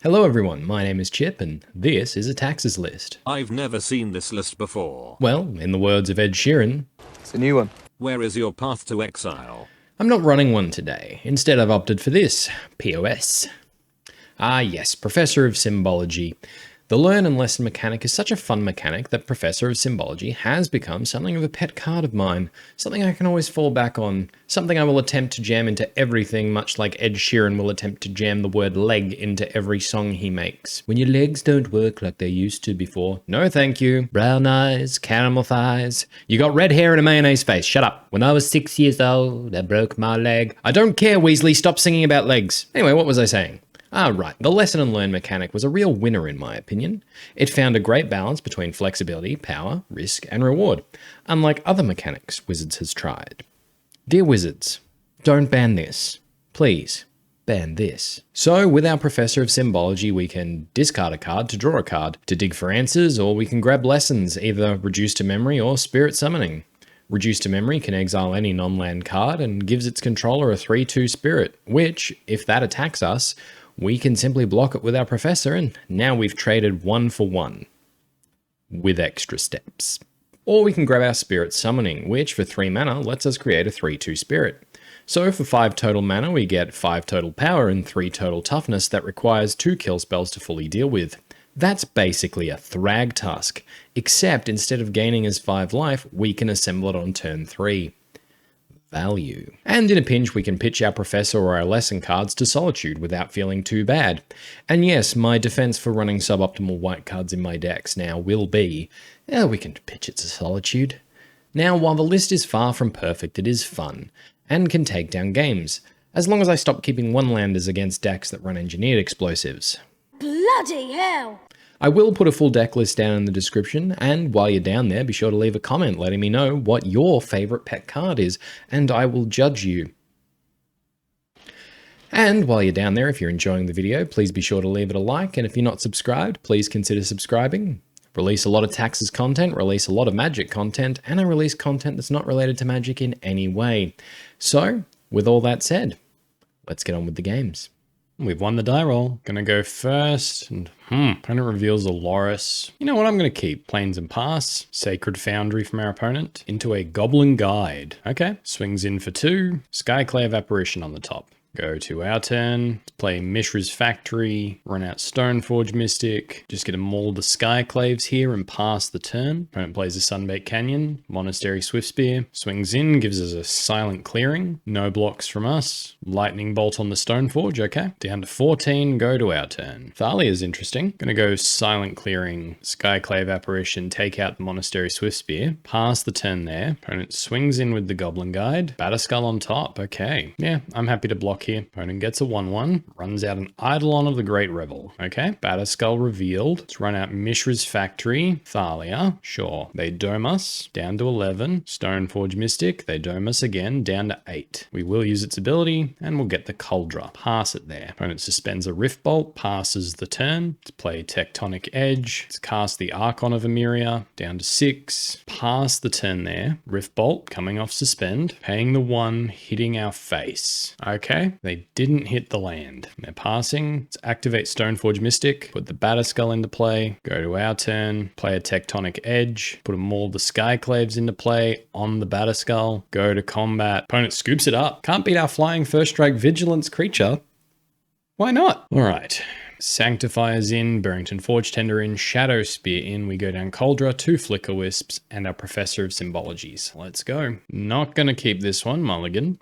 Hello everyone, my name is Chip and this is a taxes list. I've never seen this list before. Well, in the words of Ed Sheeran, It's a new one. Where is your path to exile? I'm not running one today. Instead I've opted for this, POS. Ah yes, Professor of Symbology. The learn and lesson mechanic is such a fun mechanic that Professor of Symbology has become something of a pet card of mine, something I can always fall back on, something I will attempt to jam into everything, much like Ed Sheeran will attempt to jam the word leg into every song he makes. When your legs don't work like they used to before, no thank you. Brown eyes, caramel thighs, you got red hair and a mayonnaise face, shut up. When I was 6 years old, I broke my leg. I don't care, Weasley, stop singing about legs. Anyway, what was I saying? Ah, right. The lesson and learn mechanic was a real winner in my opinion. It found a great balance between flexibility, power, risk, and reward, unlike other mechanics Wizards has tried. Dear Wizards, don't ban this. Please, ban this. So, with our Professor of Symbology, we can discard a card to draw a card, to dig for answers, or we can grab lessons, either reduce to memory or spirit summoning. Reduce to memory can exile any non-land card and gives its controller a 3/2 spirit, which, if that attacks us, we can simply block it with our Professor, and now we've traded 1 for 1. With extra steps. Or we can grab our Spirit Summoning, which for 3 mana lets us create a 3/2 Spirit. So for 5 total mana we get 5 total power and 3 total toughness that requires 2 kill spells to fully deal with. That's basically a Thragtusk, except instead of gaining as 5 life, we can assemble it on turn 3. Value. And in a pinch we can pitch our Professor or our lesson cards to Solitude without feeling too bad. And yes, my defense for running suboptimal white cards in my decks now will be, we can pitch it to Solitude. Now, while the list is far from perfect, it is fun, and can take down games, as long as I stop keeping one-landers against decks that run engineered explosives. Bloody hell! I will put a full deck list down in the description, and while you're down there, be sure to leave a comment letting me know what your favourite pet card is, and I will judge you. And while you're down there, if you're enjoying the video, please be sure to leave it a like, and if you're not subscribed, please consider subscribing. Release a lot of taxes content, release a lot of magic content, and I release content that's not related to magic in any way. So, with all that said, let's get on with the games. We've won the die roll. Gonna go first, and opponent reveals a Loris. You know what, I'm gonna keep Plains and Pass, Sacred Foundry from our opponent, into a Goblin Guide. Okay, swings in for 2, Skyclave Apparition on the top. Go to our turn, play Mishra's Factory, run out Stoneforge Mystic, just get a Maul the Skyclaves here and pass the turn. Opponent plays a Sunbaked Canyon, Monastery Swiftspear, swings in, gives us a Silent Clearing, no blocks from us, Lightning Bolt on the Stoneforge, okay. Down to 14, go to our turn. Thalia is interesting. Gonna go Silent Clearing, Skyclave Apparition, take out the Monastery Swiftspear, pass the turn there. Opponent swings in with the Goblin Guide, Batterskull on top, okay. Yeah, I'm happy to block here. Opponent gets a 1/1, runs out an Eidolon of the Great Revel. Okay, Batterskull revealed. Let's run out Mishra's Factory, Thalia, sure. They dome us, down to 11. Stoneforge Mystic, they dome us again, down to 8. We will use its ability, and we'll get the Kaldra. Pass it there. Opponent suspends a Rift Bolt, passes the turn. Let's play Tectonic Edge. Let's cast the Archon of Emeria, down to 6. Pass the turn there. Rift Bolt, coming off suspend, paying the 1, hitting our face. Okay. They didn't hit the land. They're passing. Let's activate Stoneforge Mystic, put the Batterskull into play, go to our turn, play a Tectonic Edge, put a Maul the Skyclaves into play on the Batterskull, go to combat. Opponent scoops it up. Can't beat our flying first strike vigilance creature. Why not? All right. Sanctifier's in, Burrenton Forge-Tender in, Shadowspear in, we go down Kaldra, 2 Flickerwisps, and our Professor of Symbologies. Let's go. Not gonna keep this one, mulligan.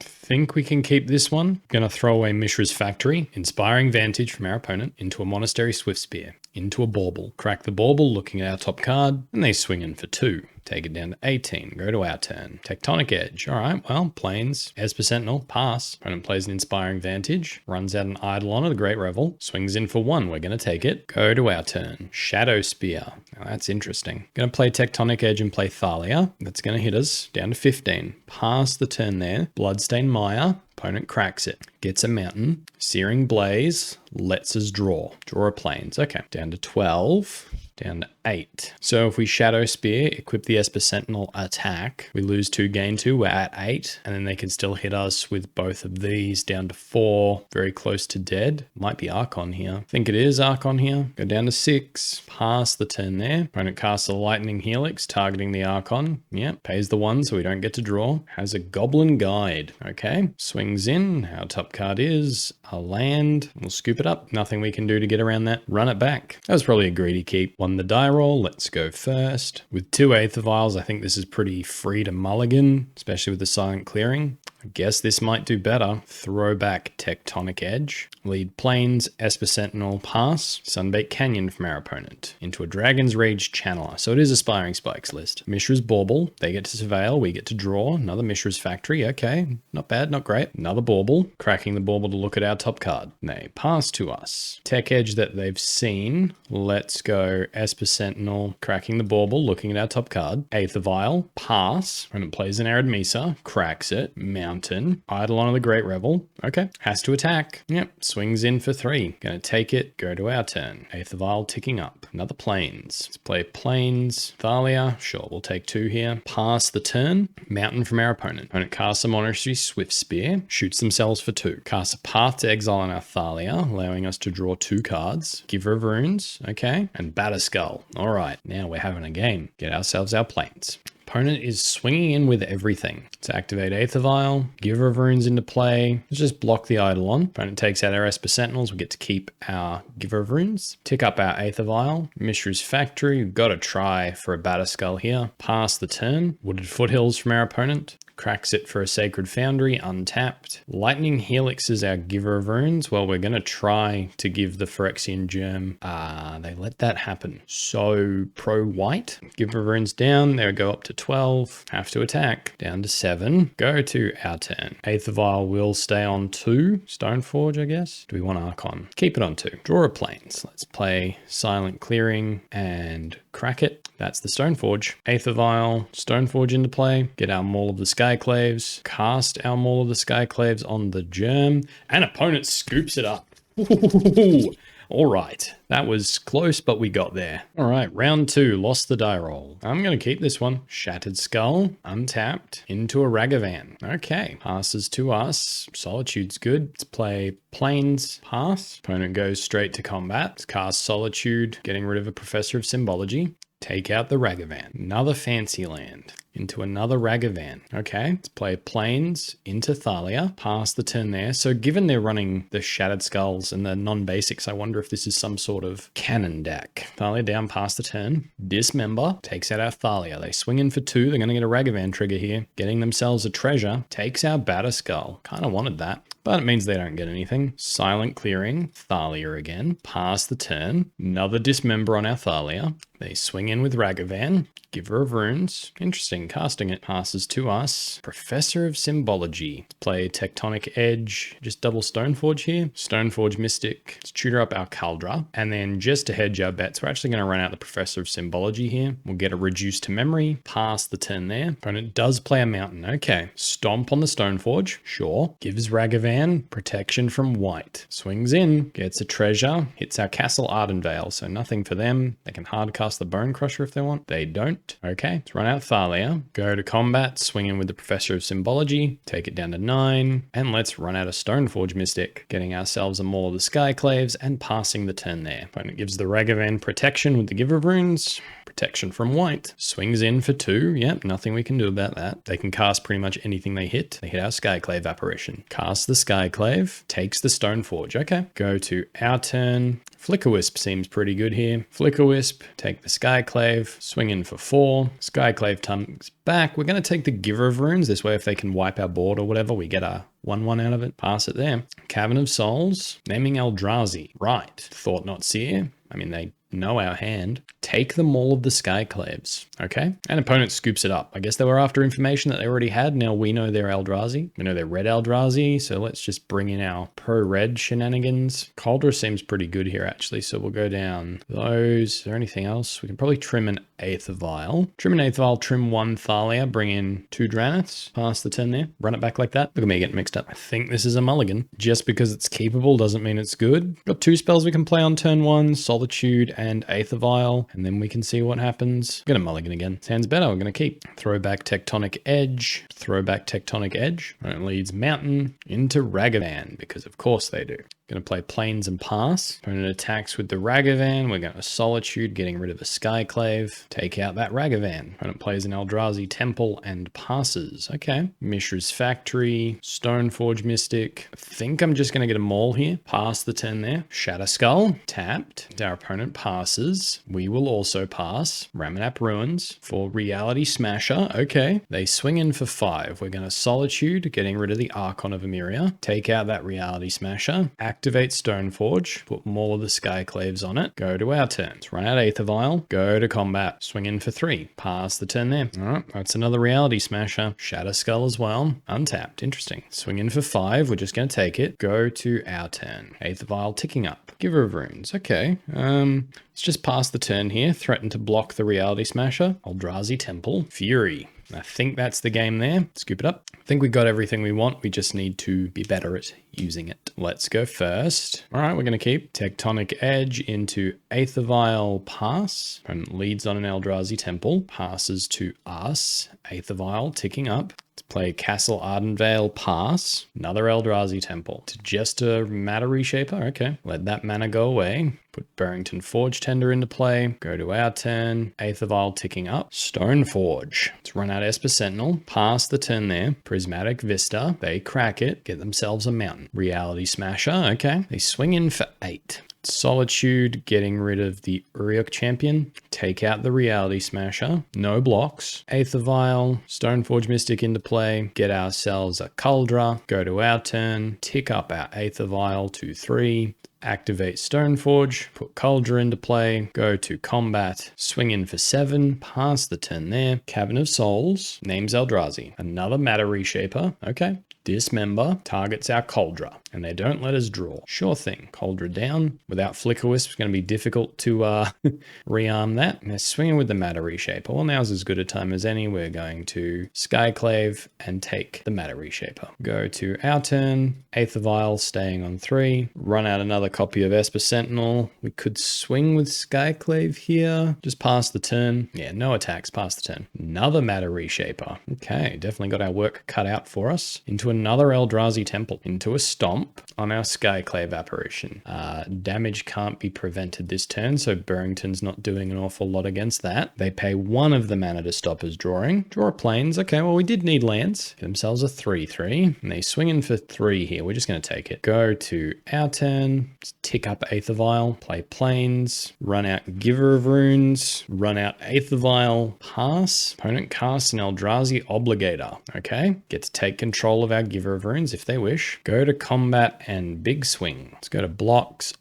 Think we can keep this one. Gonna throw away Mishra's Factory, Inspiring Vantage from our opponent, into a Monastery Swiftspear, into a Bauble. Crack the Bauble, looking at our top card, and they swing in for 2. Take it down to 18, go to our turn. Tectonic Edge, all right, well, Plains, Esper Sentinel, pass. Opponent plays an Inspiring Vantage, runs out an Eidolon of the Great Revel, swings in for 1, we're gonna take it. Go to our turn. Shadowspear, now that's interesting. Gonna play Tectonic Edge and play Thalia, that's gonna hit us, down to 15. Pass the turn there, Bloodstained Mire, opponent cracks it, gets a mountain, Searing Blaze, lets us draw a Plains, okay. Down to 12, down to 8. So if we Shadowspear, equip the Esper Sentinel, attack, we lose 2, gain 2, we're at 8, and then they can still hit us with both of these down to 4, very close to dead. Might be Archon here. I think it is Archon here. Go down to 6, pass the turn there. Opponent casts a Lightning Helix, targeting the Archon. Yep, pays the 1 so we don't get to draw. Has a Goblin Guide. Okay, swings in. Our top card is a land. We'll scoop it up. Nothing we can do to get around that. Run it back. That was probably a greedy keep. Won the die roll. Let's go first. With 2 Aether Vials, I think this is pretty free to mulligan, especially with the silent clearing. I guess this might do better. Throw back Tectonic Edge. Lead Plains, Esper Sentinel, pass. Sunbait Canyon from our opponent. Into a Dragon's Rage Channeler. So it is Aspiring Spikes list. Mishra's Bauble. They get to surveil. We get to draw. Another Mishra's Factory. Okay. Not bad. Not great. Another Bauble. Cracking the Bauble to look at our top card. They pass to us. Tech Edge that they've seen. Let's go Esper Sentinel. Cracking the Bauble. Looking at our top card. Aether Vial. Pass. When it plays an Arid Mesa. Cracks it. Mountain. Eidolon of the Great Revel. Okay. Has to attack. Yep. Swings in for 3. Gonna take it. Go to our turn. Aether Vial ticking up. Another Plains. Let's play Plains. Thalia. Sure, we'll take 2 here. Pass the turn. Mountain from our opponent. Opponent casts a Monastery Swift Spear. Shoots themselves for 2. Casts a Path to Exile on our Thalia, allowing us to draw 2 cards. Giver of Runes. Okay. And Batterskull. All right. Now we're having a game. Get ourselves our Plains. Opponent is swinging in with everything. Let's activate Aether Vial, Giver of Runes into play. Let's just block the Eidolon. Opponent takes out our Esper Sentinels. We get to keep our Giver of Runes. Tick up our Aether Vial. Mishra's Factory. We've got to try for a Batterskull here. Pass the turn. Wooded Foothills from our opponent. Cracks it for a Sacred Foundry, untapped. Lightning Helix is our Giver of Runes. Well, we're going to try to give the Phyrexian Germ. They let that happen. So, pro-white. Giver of Runes down. There we go up to 12. Have to attack. Down to 7. Go to our turn. Aether Vial will stay on 2. Stoneforge, I guess. Do we want Archon? Keep it on 2. Draw a Plains. Let's play Silent Clearing and crack it. That's the Stoneforge. Aether Vial, Stoneforge into play. Get our Maul of the Skyclaves. Cast our Maul of the Skyclaves on the Germ. And opponent scoops it up. All right. That was close, but we got there. All right. Round 2. Lost the die roll. I'm going to keep this one. Shattered Skull. Untapped. Into a Ragavan. Okay. Passes to us. Solitude's good. Let's play Plains. Pass. Opponent goes straight to combat. Cast Solitude. Getting rid of a Professor of Symbology. Take out the Ragavan. Another fancy land. Into another Ragavan. Okay, let's play Plains into Thalia. Pass the turn there. So given they're running the Shattered Skulls and the non-basics, I wonder if this is some sort of cannon deck. Thalia down, pass the turn. Dismember. Takes out our Thalia. They swing in for 2. They're going to get a Ragavan trigger here. Getting themselves a treasure. Takes our Batterskull. Kind of wanted that. But it means they don't get anything. Silent Clearing, Thalia again. Pass the turn. Another Dismember on our Thalia. They swing in with Ragavan. Giver of Runes. Interesting. Casting it passes to us. Professor of Symbology. Let's play Tectonic Edge. Just double Stoneforge here. Stoneforge Mystic. Let's tutor up our Kaldra. And then just to hedge our bets, we're actually going to run out the Professor of Symbology here. We'll get a Reduced to Memory. Pass the turn there. Opponent does play a Mountain. Okay. Stomp on the Stoneforge. Sure. Gives Ragavan protection from white. Swings in. Gets a treasure. Hits our Castle Ardenvale. So nothing for them. They can hard cast the Bone Crusher if they want. They don't. Okay, let's run out Thalia, go to combat, swing in with the Professor of Symbology, take it down to 9, and let's run out of Stoneforge Mystic, getting ourselves a Maul of the Skyclaves and passing the turn there. Opponent gives the Ragavan protection with the Giver of Runes, protection from white, swings in for 2, yep, nothing we can do about that. They can cast pretty much anything they hit. They hit our Skyclave Apparition. Cast the Skyclave, takes the Stoneforge, okay. Go to our turn. Flickerwisp seems pretty good here. Flickerwisp, take the Skyclave, swing in for 4. Skyclave comes back. We're going to take the Giver of Runes. This way, if they can wipe our board or whatever, we get a 1/1 out of it. Pass it there. Cavern of Souls, naming Eldrazi. Right. Thought Not Seer. I mean, they know our hand. Take the Maul of the Skyclaves. Okay. And opponent scoops it up. I guess they were after information that they already had. Now we know they're Eldrazi. We know they're red Eldrazi. So let's just bring in our pro-red shenanigans. Kaldra seems pretty good here, actually. So we'll go down those. Is there anything else? We can probably trim an Aether Vial. Trim an Aether Vial, trim 1 Thalia, bring in 2 Dranniths. Pass the turn there. Run it back like that. Look at me getting mixed Next up, I think this is a mulligan. Just because it's keepable doesn't mean it's good. Got 2 spells we can play on turn 1, Solitude and Aether Vial, and then we can see what happens. I'm gonna mulligan again. Sounds better, we're gonna keep. Throw back Tectonic Edge, throw back Tectonic Edge. And it leads Mountain into Ragavan, because of course they do. Going to play Plains and pass. Opponent attacks with the Ragavan. We're going to Solitude, getting rid of a Skyclave. Take out that Ragavan. Opponent plays an Eldrazi Temple and passes. Okay. Mishra's Factory, Stoneforge Mystic. I think I'm just going to get a Maul here. Pass the turn there. Shadowskull, tapped. Our opponent passes. We will also pass. Ramunap Ruins for Reality Smasher. Okay. They swing in for 5. We're going to Solitude, getting rid of the Archon of Emeria. Take out that Reality Smasher. Activate Stoneforge, put more of the Skyclaves on it, go to our turn. Let's run out Aether Vial, go to combat, swing in for 3, pass the turn there. All right, that's another Reality Smasher. Shadowskull as well, untapped, interesting. Swing in for 5, we're just going to take it, go to our turn. Aether Vial ticking up. Giver of Runes, okay. Let's just pass the turn here, threaten to block the Reality Smasher. Eldrazi Temple, Fury. I think that's the game there. Scoop it up. I think we got everything we want. We just need to be better at using it. Let's go first. All right, we're going to keep Tectonic Edge into Aether Vial, pass. Opponent leads on an Eldrazi Temple, passes to us. Aether Vial ticking up. Let's play Castle Ardenvale, pass. Another Eldrazi Temple. To just a Matter Reshaper. Okay, let that mana go away. Put Burrenton Forge-Tender into play. Go to our turn. Aether Vial ticking up. Stoneforge. Let's run out Esper Sentinel. Pass the turn there. Prismatic Vista. They crack it. Get themselves a mountain. Reality Smasher. Okay. They swing in for 8. Solitude, getting rid of the Auriok Champion. Take out the Reality Smasher. No blocks. Aether Vial, Stoneforge Mystic into play. Get ourselves a Kaldra. Go to our turn. Tick up our Aether Vial to 3. Activate Stoneforge, put Kaldra into play, go to combat, swing in for 7, pass the turn there. Cavern of Souls, names Eldrazi. Another Matter Reshaper, okay. Dismember, targets our Kaldra, and they don't let us draw. Sure thing. Kaldra down. Without Flickerwisp, it's going to be difficult to rearm that. And they're swinging with the Matter Reshaper. Well, now's as good a time as any. We're going to Skyclave and take the Matter Reshaper. Go to our turn. Aether Vial staying on 3. Run out another copy of Esper Sentinel. We could swing with Skyclave here. Just pass the turn. Yeah, no attacks. Pass the turn. Another Matter Reshaper. Okay, definitely got our work cut out for us. Into another Eldrazi Temple, into a Stomp on our Skyclave Apparition. Damage can't be prevented this turn, so Burrenton's not doing an awful lot against that. They pay 1 of the mana to stop us drawing. Draw Plains. Okay, well, we did need lands. Get themselves a 3/3, and they swing in for 3 here. We're just going to take it. Go to our turn, tick up Aether Vial, play Plains, run out Giver of Runes, run out Aether Vial, pass. Opponent casts an Eldrazi Obligator. Okay, get to take control of our Giver of Runes if they wish. Go to combat and big swing. Let's go to blocks.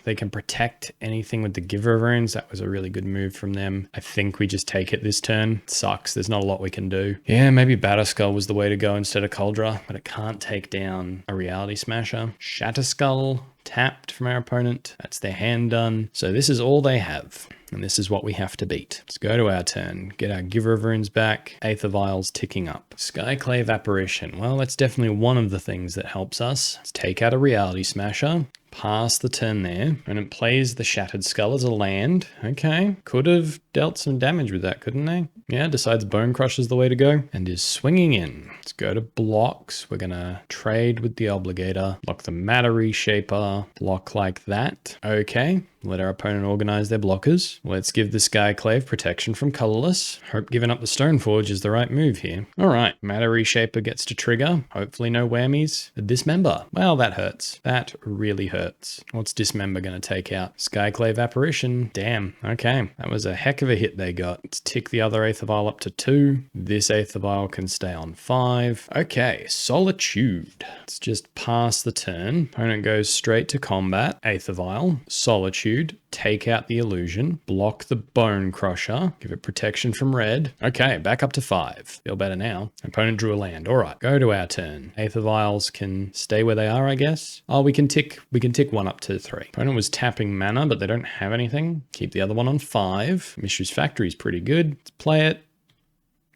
They can protect anything with the Giver of Runes. That was a really good move from them. I think we just take it this turn. It sucks. There's not a lot we can do. Yeah, maybe Batterskull was the way to go instead of Kaldra, but it can't take down a Reality Smasher. Shatterskull tapped from our opponent. That's their hand done. So this is all they have. And this is what we have to beat. Let's go to our turn. Get our Giver of Runes back. Aether Vials ticking up. Skyclave Apparition. Well, that's definitely one of the things that helps us. Let's take out a Reality Smasher. Pass the turn there. And it plays the Shattered Skull as a land. Okay. Could have dealt some damage with that, couldn't they? Yeah, decides Bone Crush is the way to go. And is swinging in. Let's go to blocks. We're going to trade with the Obligator. Block the Matter Reshaper. Block like that. Okay. Let our opponent organize their blockers. Let's give the Skyclave protection from colorless. Hope giving up the Stoneforge is the right move here. All right, Matter Reshaper gets to trigger. Hopefully no whammies. Dismember. Well, that hurts. That really hurts. What's Dismember going to take out? Skyclave Apparition. Damn. Okay, that was a heck of a hit they got. Let's tick the other Aether Vial up to 2. This Aether Vial can stay on 5. Okay, Solitude. Let's just pass the turn. Opponent goes straight to combat. Aether Vial. Solitude. Take out the illusion, block the Bone Crusher, give it protection from red. Okay, back up to 5. Feel better now. Opponent drew a land. All right, go to our turn. Aether Vials can stay where they are, I guess. Oh, we can tick 1 up to 3. Opponent was tapping mana, but they don't have anything. Keep the other one on 5. Mishra's Factory is pretty good. Let's play it.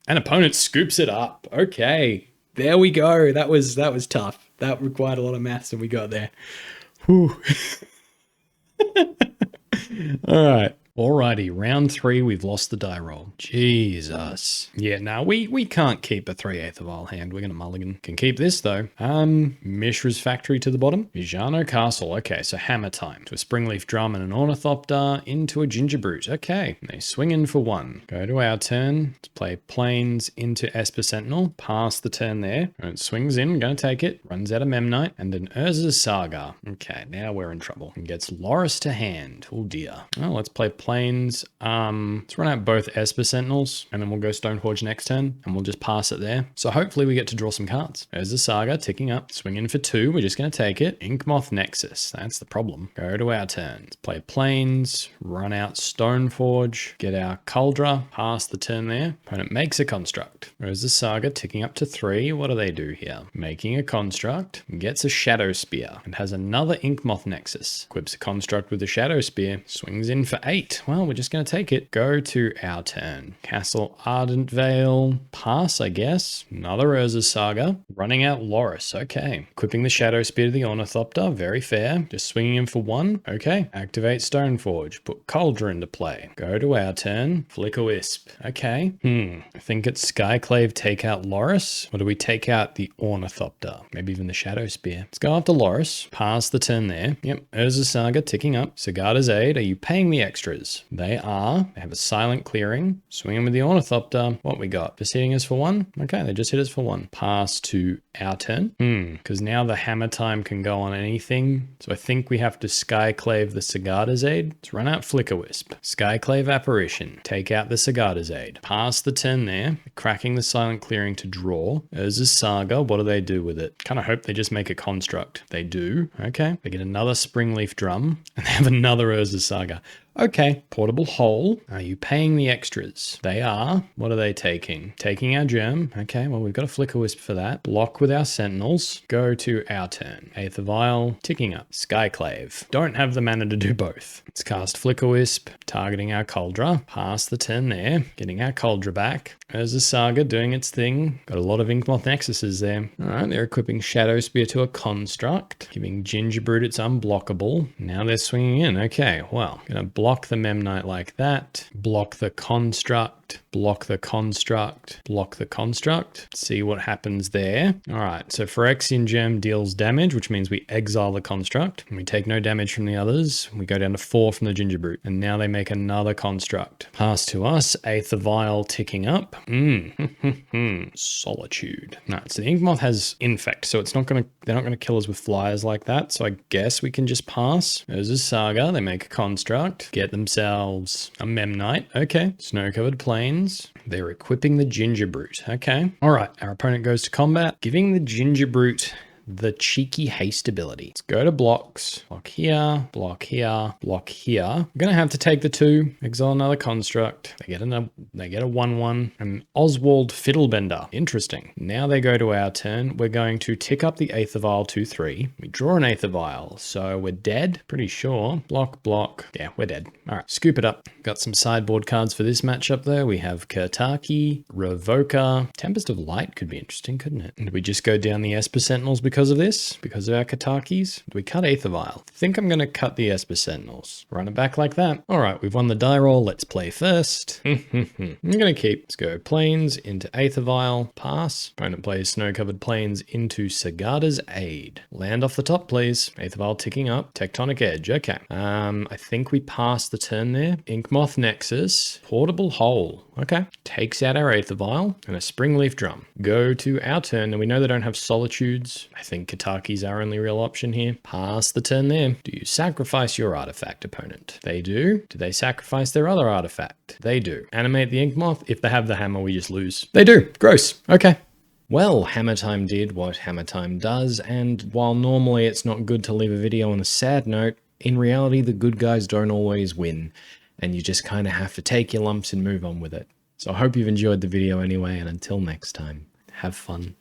And opponent scoops it up. Okay. There we go. That was tough. That required a lot of maths and we got there. Whew. All right. Alrighty, round 3, we've lost the die roll. Jesus. Yeah, no, we can't keep a 3 Aether Vial hand. We're going to mulligan. Can keep this, though. Mishra's Factory to the bottom. Vijano Castle. Okay, so hammer time. To a Springleaf Drum and an Ornithopter into a Gingerbrute. Okay, they swing in for 1. Go to our turn. Let's play Plains into Esper Sentinel. Pass the turn there. And it swings in. Going to take it. Runs out of Memnite and an Urza's Saga. Okay, now we're in trouble. And gets Loris to hand. Oh, dear. Well, let's play Plains. Let's run out both Esper Sentinels and then we'll go Stoneforge next turn and we'll just pass it there. So hopefully we get to draw some cards. There's the Saga ticking up. Swing in for 2. We're just going to take it. Inkmoth Nexus. That's the problem. Go to our turn. Let's play Plains. Run out Stoneforge. Get our Kaldra. Pass the turn there. Opponent makes a construct. There's the Saga ticking up to 3. What do they do here? Making a construct. Gets a Shadowspear and has another Inkmoth Nexus. Equips a construct with a Shadowspear. Swings in for 8. Well, we're just going to take it. Go to our turn. Castle Ardenvale. Pass, I guess. Another Urza's Saga. Running out Loris. Okay. Equipping the Shadowspear to the Ornithopter. Very fair. Just swinging in for 1. Okay. Activate Stoneforge. Put Kaldra into play. Go to our turn. Flickerwisp. Okay. I think it's Skyclave take out Loris. Or do we take out the Ornithopter? Maybe even the Shadowspear. Let's go after Loris. Pass the turn there. Yep. Urza's Saga ticking up. Sigarda's Aid. Are you paying the extras? They are. They have a silent clearing. Swinging with the Ornithopter. What we got? Just hitting us for 1? Okay, they just hit us for 1. Pass to our turn. Because now the hammer time can go on anything. So I think we have to Skyclave the Sigarda's Aid. Let's run out Flickerwisp. Skyclave Apparition. Take out the Sigarda's Aid. Pass the turn there. Cracking the silent clearing to draw. Urza's Saga. What do they do with it? Kind of hope they just make a construct. They do. Okay. They get another Springleaf Drum. And they have another Urza's Saga. Okay, portable hole. Are you paying the extras? They are. What are they taking? Taking our germ. Okay, well, we've got a Flickerwisp for that. Block with our sentinels. Go to our turn. Aether Vial, ticking up. Skyclave. Don't have the mana to do both. Let's cast Flickerwisp, targeting our Kaldra. Pass the turn there. Getting our Kaldra back. There's a Saga doing its thing. Got a lot of Inkmoth Nexuses there. Alright, they're equipping Shadowspear to a construct. Giving Gingerbrute its unblockable. Now they're swinging in. Okay, well, gonna block the Memnite like that. Block the construct. Block the construct. Block the construct. See what happens there. Alright, so Phyrexian Gem deals damage, which means we exile the construct. And we take no damage from the others. We go down to 4 from the Gingerbrute. And now they make another construct. Pass to us. Aether Vial ticking up. Solitude. No, so the Inkmoth has infect, so it's not gonna they're not gonna kill us with flyers like that. So I guess we can just pass. There's a Saga, they make a construct, get themselves a Memnite. Okay. Snow-covered plains. They're equipping the Gingerbrute. Okay. Alright, our opponent goes to combat, giving the Gingerbrute the cheeky haste ability. Let's go to blocks. Block here, block here, block here. We're gonna have to take the 2, exile another construct. They get a 1/1, and Oswald Fiddlebender. Interesting. Now they go to our turn. We're going to tick up the Aether Vial 2/3. We draw an Aether Vial, so we're dead. Pretty sure. Block, block. Yeah, we're dead. All right, scoop it up. Got some sideboard cards for this matchup though. We have Kataki, Revoker, Tempest of Light could be interesting, couldn't it? And we just go down the Esper Sentinels because of this, because of our Katakis. Do we cut Aether Vial? I think I'm going to cut the Esper Sentinels. Run it back like that. All right, we've won the die roll. Let's play first. I'm going to keep. Let's go Plains into Aether Vial. Pass. Opponent plays Snow-covered Plains into Sigarda's Aid. Land off the top, please. Aether Vial ticking up. Tectonic Edge. Okay. I think we passed the turn there. Inkmoth Nexus. Portable Hole. Okay. Takes out our Aether Vial and a Springleaf Drum. Go to our turn, and we know they don't have Solitudes. I think Kataki's our only real option here. Pass the turn there. Do you sacrifice your artifact, opponent? They do. Do they sacrifice their other artifact? They do. Animate the Inkmoth. If they have the hammer, we just lose. They do. Gross. Okay. Well, Hammer Time did what Hammer Time does, and while normally it's not good to leave a video on a sad note, in reality the good guys don't always win, and you just kind of have to take your lumps and move on with it. So I hope you've enjoyed the video anyway, and until next time, have fun.